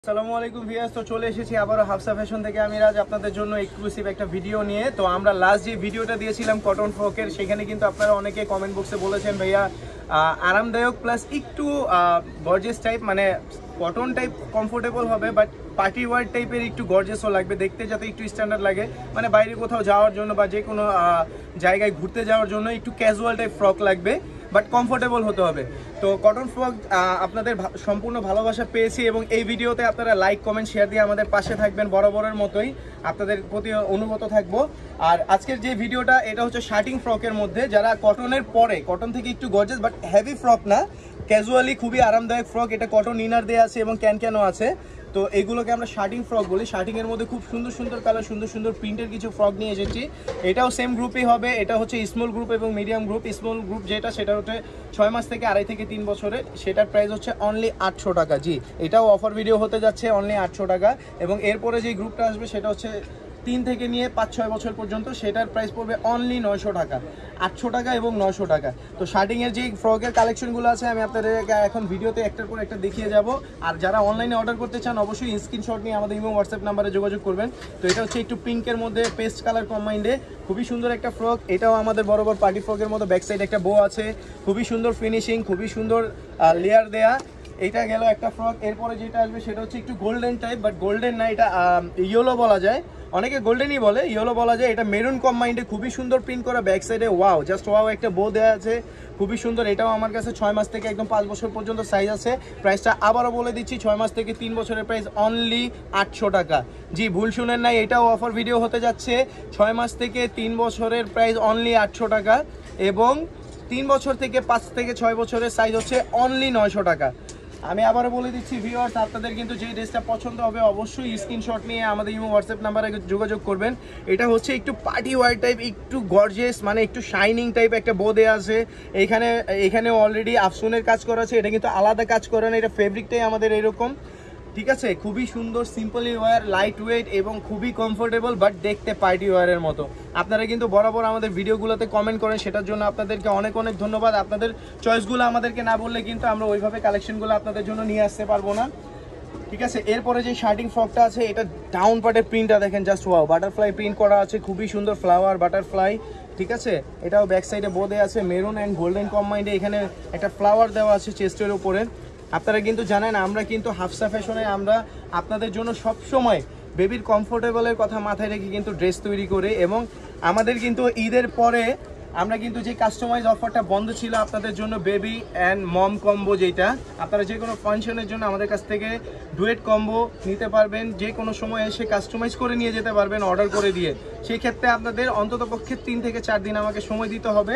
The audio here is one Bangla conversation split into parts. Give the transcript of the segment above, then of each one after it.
আসসালামু আলাইকুম ভিউয়ার্স, তো চলে এসেছি আবারও হাফসা ফ্যাশন থেকে আমি রাজ আপনাদের জন্য এক্সক্লুসিভ একটা ভিডিও নিয়ে। তো আমরা লাস্ট যে ভিডিওটা দিয়েছিলাম কটন ফ্রকের, সেখানে কিন্তু আপনারা অনেকে কমেন্ট বক্সে বলেছেন ভাইয়া আরামদায়ক প্লাস একটু গর্জিয়াস টাইপ, মানে কটন টাইপ কমফোর্টেবল হবে বাট পার্টি ওয়ার টাইপের একটু গর্জিয়াসও লাগবে, দেখতে যাতে একটু স্ট্যান্ডার্ড লাগে, মানে বাইরে কোথাও যাওয়ার জন্য বা যে কোনো জায়গায় ঘুরতে যাওয়ার জন্য একটু ক্যাজুয়াল টাইপ ফ্রক লাগবে বাট কমফোর্টেবল হতে হবে। তো কটন ফ্রক আপনাদের সম্পূর্ণ ভালোবাসা পেয়েছি এবং এই ভিডিওতে আপনারা লাইক কমেন্ট শেয়ার দিয়ে আমাদের পাশে থাকবেন, বরাবরের মতোই আপনাদের প্রতি অনুগত থাকবো। আর আজকের যে ভিডিওটা এটা হচ্ছে শার্টিং ফ্রকের মধ্যে, যারা কটনের পরে, কটন থেকে একটু গর্জিয়াস বাট হেভি ফ্রক না, ক্যাজুয়ালি খুবই আরামদায়ক ফ্রক। এটা কটন ইনার দেওয়া আছে এবং ক্যানও আছে। তো এইগুলোকে আমরা শার্টিং ফ্রক বলি। শার্টিংয়ের মধ্যে খুব সুন্দর সুন্দর কালার, সুন্দর সুন্দর প্রিন্টের কিছু ফ্রক নিয়ে এসেছি। এটাও সেম গ্রুপই হবে, এটা হচ্ছে স্মল গ্রুপ এবং মিডিয়াম গ্রুপ। স্মল গ্রুপ যেটা, সেটা হচ্ছে 6 মাস থেকে 2.5 থেকে 3 বছরের, সেটার প্রাইস হচ্ছে অনলি 800 টাকা। জি, এটাও অফার ভিডিও হতে যাচ্ছে, অনলি 800 টাকা। এবং এরপরে যে গ্রুপটা আসবে সেটা হচ্ছে 3 থেকে নিয়ে 5-6 বছর পর্যন্ত, সেটার প্রাইস পড়বে অনলি 900 টাকা, 800 টাকা এবং 900 টাকা। তো শার্টিংয়ের যে ফ্রকের কালেকশনগুলো আছে আমি আপনাদের এখন ভিডিওতে একটার পর একটা দেখিয়ে যাব। আর যারা অনলাইনে অর্ডার করতে চান অবশ্যই স্ক্রিনশট নিয়ে আমাদের ইমো হোয়াটসঅ্যাপ নাম্বারে যোগাযোগ করবেন। তো এটা হচ্ছে একটু পিঙ্কের মধ্যে পেস্ট কালার কম্বাইন্ডে, খুবই সুন্দর একটা ফ্রক। এটাও আমাদের বরাবর পার্টি ফ্রকের মতো, ব্যাক সাইড একটা বো আছে, খুবই সুন্দর ফিনিশিং, খুবই সুন্দর লেয়ার দেয়া। এইটা গেল একটা ফ্রক। এরপরে যেটা আসবে সেটা হচ্ছে একটু গোল্ডেন টাইপ, বাট গোল্ডেন না, এটা ইয়েলো বলা যায়, অনেকে গোল্ডেনই বলে, ইয়েলো বলা যায়। এটা মেরুন কম্বাইন্ডে খুবই সুন্দর প্রিন্ট করা, ব্যাক সাইডে ওয়াও, জাস্ট ওয়াও একটা বো দেওয়া আছে, খুবই সুন্দর। এটাও আমার কাছে 6 মাস থেকে একদম 5 বছর পর্যন্ত সাইজ আছে। প্রাইসটা আবারও বলে দিচ্ছি, 6 মাস থেকে 3 বছরের প্রাইস অনলি 800 টাকা। জি, ভুল শুনেন নাই, এটাও অফার ভিডিও হতে যাচ্ছে। 6 মাস থেকে 3 বছরের প্রাইস অনলি 800 টাকা এবং 3 বছর থেকে 5 থেকে 6 বছরের সাইজ হচ্ছে অনলি 900 টাকা। আমি আবারও বলে দিচ্ছি ভিউয়ার্স, আপনাদের কিন্তু যে ড্রেসটা পছন্দ হবে অবশ্যই স্ক্রিনশট নিয়ে আমাদের ইমো হোয়াটসঅ্যাপ নাম্বারে যোগাযোগ করবেন। এটা হচ্ছে একটু পার্টি ওয়ার টাইপ, একটু গর্জিয়াস, মানে একটু শাইনিং টাইপ একটা বো দেওয়া আছে। এখানে অলরেডি আফসুনের কাজ করা আছে, এটা কিন্তু আলাদা কাজ করে না, এটা ফেব্রিকটাই আমাদের এরকম, ঠিক আছে। খুবই সুন্দর, সিম্পলি ওয়্যার, লাইট ওয়েট এবং খুবই কমফোর্টেবল বাট দেখতে পার্টি ওয়্যারের মতো। আপনারা কিন্তু বরাবর আমাদের ভিডিওগুলোতে কমেন্ট করেন, সেটার জন্য আপনাদেরকে অনেক অনেক ধন্যবাদ। আপনাদের চয়েসগুলো আমাদেরকে না বললে কিন্তু আমরা ওইভাবে কালেকশনগুলো আপনাদের জন্য নিয়ে আসতে পারবো না, ঠিক আছে। এরপরে যে শার্টিং ফ্রকটা আছে, এটা ডাউন পার্টের প্রিন্টটা দেখেন, জাস্ট ওয়াও, বাটারফ্লাই প্রিন্ট করা আছে, খুবই সুন্দর ফ্লাওয়ার বাটারফ্লাই, ঠিক আছে। এটাও ব্যাক সাইডে বোধে আছে মেরুন অ্যান্ড গোল্ডেন কম্বাইন্ডে, এখানে একটা ফ্লাওয়ার দেওয়া আছে চেস্টের উপরে। আপনারা কিন্তু জানেন আমরা কিন্তু হাফসা ফ্যাশনে আমরা আপনাদের জন্য সব সময় বেবির কমফোর্টেবলের কথা মাথায় রেখে কিন্তু ড্রেস তৈরি করে, এবং আমাদের কিন্তু ঈদের পরে আমরা কিন্তু যে কাস্টমাইজ অফারটা বন্ধ ছিল আপনাদের জন্য, বেবি অ্যান্ড মম কম্বো, যেটা আপনারা যে কোনো ফাংশনের জন্য আমাদের কাছ থেকে ডুয়েট কম্বো নিতে পারবেন, যে কোনো সময় এসে কাস্টমাইজ করে নিয়ে যেতে পারবেন অর্ডার করে দিয়ে। সেই ক্ষেত্রে আপনাদের অন্ততপক্ষে 3 থেকে 4 দিন আমাকে সময় দিতে হবে,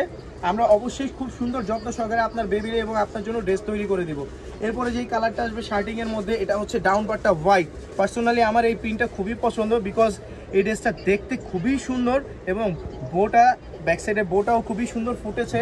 আমরা অবশ্যই খুব সুন্দর যত্ন সহকারে আপনার বেবিরে এবং আপনার জন্য ড্রেস তৈরি করে দিব। এরপরে যেই কালারটা আসবে শার্টিংয়ের মধ্যে, এটা হচ্ছে ডাউন পার্টটা হোয়াইট। পার্সোনালি আমার এই প্রিন্টটা খুবই পছন্দ, বিকজ এই ড্রেসটা দেখতে খুবই সুন্দর এবং বোটা, ব্যাক সাইডে বোটাও খুবই সুন্দর ফুটেছে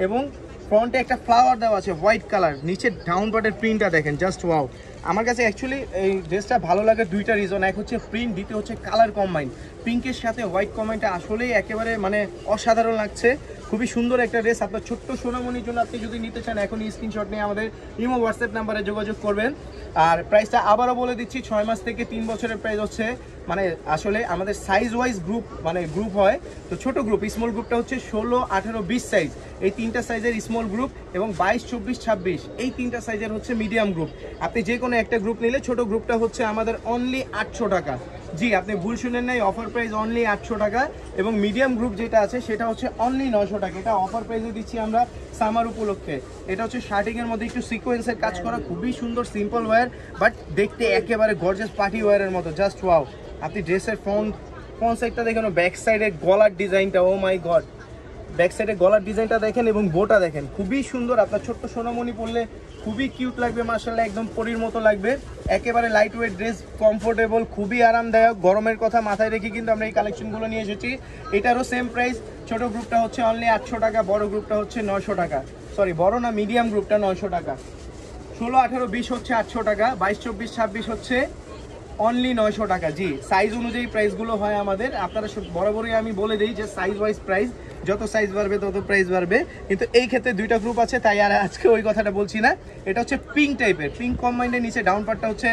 এবং ফ্রন্টে একটা ফ্লাওয়ার দেওয়া আছে হোয়াইট কালার, নিচে ডাউন পার্টের প্রিন্টটা দেখেন, জাস্ট ওয়াও। আমার কাছে অ্যাকচুয়ালি এই ড্রেসটা ভালো লাগে দুইটা রিজন, এক হচ্ছে প্রিন্ট, দ্বিতীয় হচ্ছে কালার কম্বাইন। পিঙ্কের সাথে হোয়াইট কম্বাইনটা আসলেই একেবারে মানে অসাধারণ লাগছে, খুবই সুন্দর একটা ড্রেস। আপনার ছোট্ট সোনামণির জন্য আপনি যদি নিতে চান এখনই স্ক্রিনশট নিয়ে আমাদের ইমো হোয়াটসঅ্যাপ নাম্বারে যোগাযোগ করবেন। আর প্রাইসটা আবারও বলে দিচ্ছি, 6 মাস থেকে 3 বছরের প্রাইস হচ্ছে, মানে আসলে আমাদের সাইজ ওয়াইজ গ্রুপ, মানে গ্রুপ হয়, তো ছোট গ্রুপ, স্মল গ্রুপটা হচ্ছে 16, 18, 20 সাইজ, এই 3টা সাইজের স্মল গ্রুপ, এবং 22, 24, 26 এই 3টা সাইজের হচ্ছে মিডিয়াম গ্রুপ। আপনি যে কোনো একটা গ্রুপ নিলে ছোট গ্রুপটা হচ্ছে আমাদের অনলি 800 টাকা। জি, আপনি ভুল শুনেন নাই, অফার প্রাইস অনলি 800 টাকা। এবং মিডিয়াম গ্রুপ যেটা আছে সেটা হচ্ছে অনলি 900 টাকা। এটা অফার প্রাইসে দিচ্ছি আমরা সামার উপলক্ষে। এটা হচ্ছে শার্টিংয়ের মধ্যে একটু সিকোয়েন্সের কাজ করা, খুবই সুন্দর সিম্পল ওয়্যার, বাট দেখতে একেবারে গর্জিয়াস পার্টি ওয়্যারের মতো, জাস্ট ওয়াও। আপনি ড্রেসের ফ্রন্ট সাইডটা দেখেন, ব্যাক সাইডের গলার ডিজাইনটা, ও মাই গড, ব্যাক সাইডে গলার ডিজাইনটা দেখেন এবং বোটা দেখেন, খুবই সুন্দর। আপনার ছোট্ট সোনামণি পরলে খুবই কিউট লাগবে, মাশাআল্লাহ, একদম পরীর মতো লাগবে। একেবারে লাইট ওয়েট ড্রেস, কমফোর্টেবল, খুবই আরামদায়ক। গরমের কথা মাথায় রেখে কিন্তু আমরা এই কালেকশনগুলো নিয়ে এসেছি। এটারও সেম প্রাইস, ছোট গ্রুপটা হচ্ছে অনলি 800 টাকা, বড় গ্রুপটা হচ্ছে 900 টাকা, সরি বড় না, মিডিয়াম গ্রুপটা 900 টাকা। 16, 18, 20 হচ্ছে 800 টাকা, 22, 24, 26 হচ্ছে অনলি 900 টাকা। জি, সাইজ অনুযায়ী প্রাইসগুলো হয় আমাদের, আপনারা বরাবরই আমি বলে দিই যে সাইজ ওয়াইজ প্রাইস, যত সাইজ বাড়বে তত প্রাইস বাড়বে, কিন্তু এই ক্ষেত্রে দুইটা গ্রুপ আছে, তাই আর আজকে ওই কথাটা বলছি না। এটা হচ্ছে পিঙ্ক টাইপের, পিঙ্ক কম্বাইন্ডের নিচে ডাউন পার্টটা হচ্ছে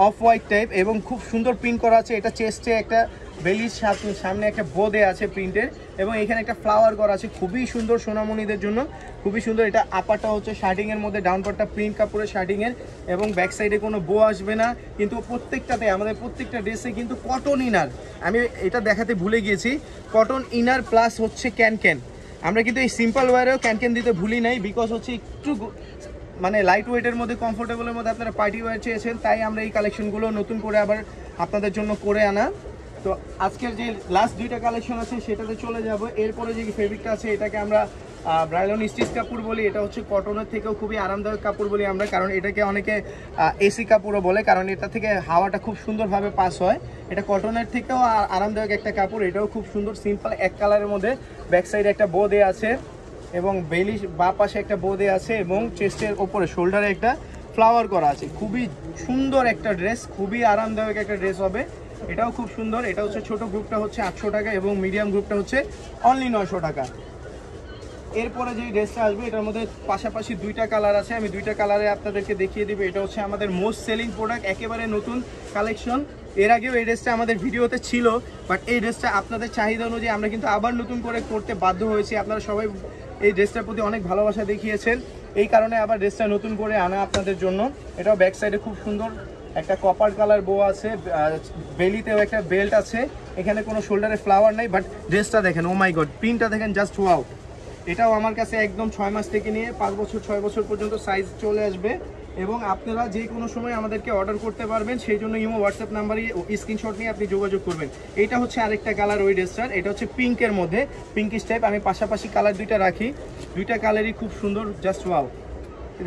অফ হোয়াইট টাইপ এবং খুব সুন্দর প্রিন্ট করা আছে। এটা চেস্টে একটা বেলির সামনে একটা বো দেয়া আছে প্রিন্টের, এবং এখানে একটা ফ্লাওয়ার করা আছে, খুবই সুন্দর সোনামণিদের জন্য, খুবই সুন্দর। এটা আপারটা হচ্ছে শার্টিংয়ের মধ্যে, ডাউন পার্টটা প্রিন্ট কাপড়ের শার্টিংয়ের, এবং ব্যাক সাইডে কোনো বো আসবে না। কিন্তু প্রত্যেকটাতে আমাদের প্রত্যেকটা ড্রেসে কিন্তু কটন ইনার, আমি এটা দেখাতে ভুলে গিয়েছি, কটন ইনার প্লাস হচ্ছে ক্যান। আমরা কিন্তু এই সিম্পল ওয়ারেও ক্যান দিতে ভুলি নাই, বিকজ হচ্ছে একটু মানে লাইট ওয়েটের মধ্যে, কমফোর্টেবলের মধ্যে আপনারা পার্টি ওয়ার চেয়েছেন, তাই আমরা এই কালেকশনগুলো নতুন করে আবার আপনাদের জন্য করে আনা। তো আজকের যে লাস্ট দুইটা কালেকশন আছে সেটাতে চলে যাব। এরপরে যে ফেব্রিকটা আছে এটাকে আমরা ব্রাইলন স্টিচ কাপড় বলি। এটা হচ্ছে কটনের থেকেও খুবই আরামদায়ক কাপড় বলি আমরা, কারণ এটাকে অনেকে এসি কাপড়ও বলে, কারণ এটা থেকে হাওয়াটা খুব সুন্দরভাবে পাস হয়। এটা কটনের থেকেও আরামদায়ক একটা কাপড়। এটাও খুব সুন্দর সিম্পল এক কালারের মধ্যে, ব্যাক সাইডে একটা বো দেয়া আছে এবং বেলি বা পাশে একটা বো দেয়া আছে, এবং চেস্টের ওপরে শোল্ডারে একটা ফ্লাওয়ার করা আছে। খুবই সুন্দর একটা ড্রেস, খুবই আরামদায়ক একটা ড্রেস হবে। এটাও খুব সুন্দর। এটা হচ্ছে ছোট গ্রুপটা হচ্ছে 800 টাকা এবং মিডিয়াম গ্রুপটা হচ্ছে অনলি 900 টাকা। এরপরে যে ড্রেসটা আসবে এটার মধ্যে পাশাপাশি দুইটা কালার আছে, আমি দুইটা কালারে আপনাদেরকে দেখিয়ে দিব। এটা হচ্ছে আমাদের মোস্ট সেলিং প্রোডাক্ট, একেবারে নতুন কালেকশন। এর আগেও এই ড্রেসটা আমাদের ভিডিওতে ছিল, বাট এই ড্রেসটা আপনাদের চাহিদা অনুযায়ী আমরা কিন্তু আবার নতুন করে করতে বাধ্য হয়েছি। আপনারা সবাই এই ড্রেসটার প্রতি অনেক ভালোবাসা দেখিয়েছেন, এই কারণে আবার ড্রেসটা নতুন করে আনা আপনাদের জন্য। এটাও ব্যাক সাইডে খুব সুন্দর একটা কপার কালার বো আছে, বেলিতেও একটা বেল্ট আছে, এখানে কোনো শোল্ডারে ফ্লাওয়ার নেই, বাট ড্রেসটা দেখেন, ও মাই গড, প্রিন্টটা দেখেন, জাস্ট ওয়াও। এটাও আমার কাছে একদম 6 মাস থেকে নিয়ে 5 বছর 6 বছর পর্যন্ত সাইজ চলে আসবে, এবং আপনারা যে কোনো সময় আমাদেরকে অর্ডার করতে পারবেন। সেই জন্য ইমো হোয়াটসঅ্যাপ নাম্বারে স্ক্রিনশট নিয়ে আপনি যোগাযোগ করবেন। এটা হচ্ছে আরেকটা কালার ওই ড্রেসটার, এটা হচ্ছে পিঙ্কের মধ্যে, পিঙ্কিশ টাইপ। আমি পাশাপাশি কালার দুইটা রাখি, দুইটা কালারই খুব সুন্দর, জাস্ট ওয়াও।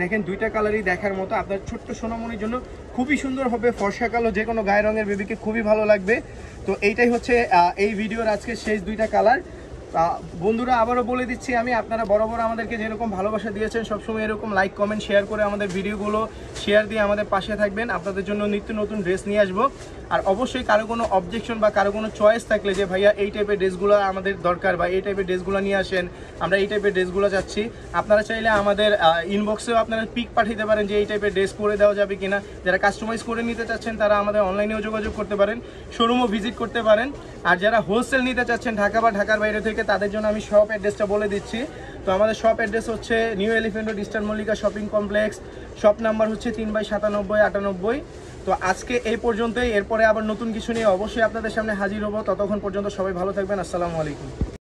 দেখেন দুইটা কালারই দেখার মতো, আপনার ছোট্ট সোনামণির জন্য খুবই সুন্দর হবে। ফর্সা কালো যে কোনো গায়ের রঙের বেবিকে খুবই ভালো লাগবে। তো এইটাই হচ্ছে এই ভিডিওর আজকে শেষ দুইটা কালার। বন্ধুরা আবারও বলে দিচ্ছি আমি, আপনারা বরাবর আমাদেরকে যেরকম ভালোবাসা দিয়েছেন, সবসময় এরকম লাইক কমেন্ট শেয়ার করে আমাদের ভিডিওগুলো শেয়ার দিয়ে আমাদের পাশে থাকবেন। আপনাদের জন্য নিত্য নতুন ড্রেস নিয়ে আসবো। আর অবশ্যই কারো কোনো অবজেকশন বা কারো কোনো চয়েস থাকলে যে ভাইয়া এই টাইপের ড্রেসগুলো আমাদের দরকার বা এই টাইপের ড্রেসগুলো নিয়ে আসেন, আমরা এই টাইপের ড্রেসগুলো চাচ্ছি, আপনারা চাইলে আমাদের ইনবক্সেও আপনারা পিক পাঠাতে পারেন যে এই টাইপের ড্রেস করে দেওয়া যাবে কিনা। যারা কাস্টমাইজ করে নিতে চাচ্ছেন তারা আমাদের অনলাইনেও যোগাযোগ করতে পারেন, শোরুমও ভিজিট করতে পারেন। আর যারা হোলসেল নিতে চাচ্ছেন ঢাকা বা ঢাকার বাইরে থেকে, তাদের জন্য আমি শপ অ্যাড্রেসটা বলে দিচ্ছি। তো আমাদের শপ অ্যাড্রেস হচ্ছে new elephant road, eastern Mallika shopping complex. Shop number হচ্ছে 3/97 98। তো আজকে এই পর্যন্তই, এরপরে আবার নতুন কিছু নিয়ে অবশ্যই আপনাদের সামনে হাজির হবো। ততক্ষণ পর্যন্ত সবাই ভালো থাকবেন। আসসালামু আলাইকুম।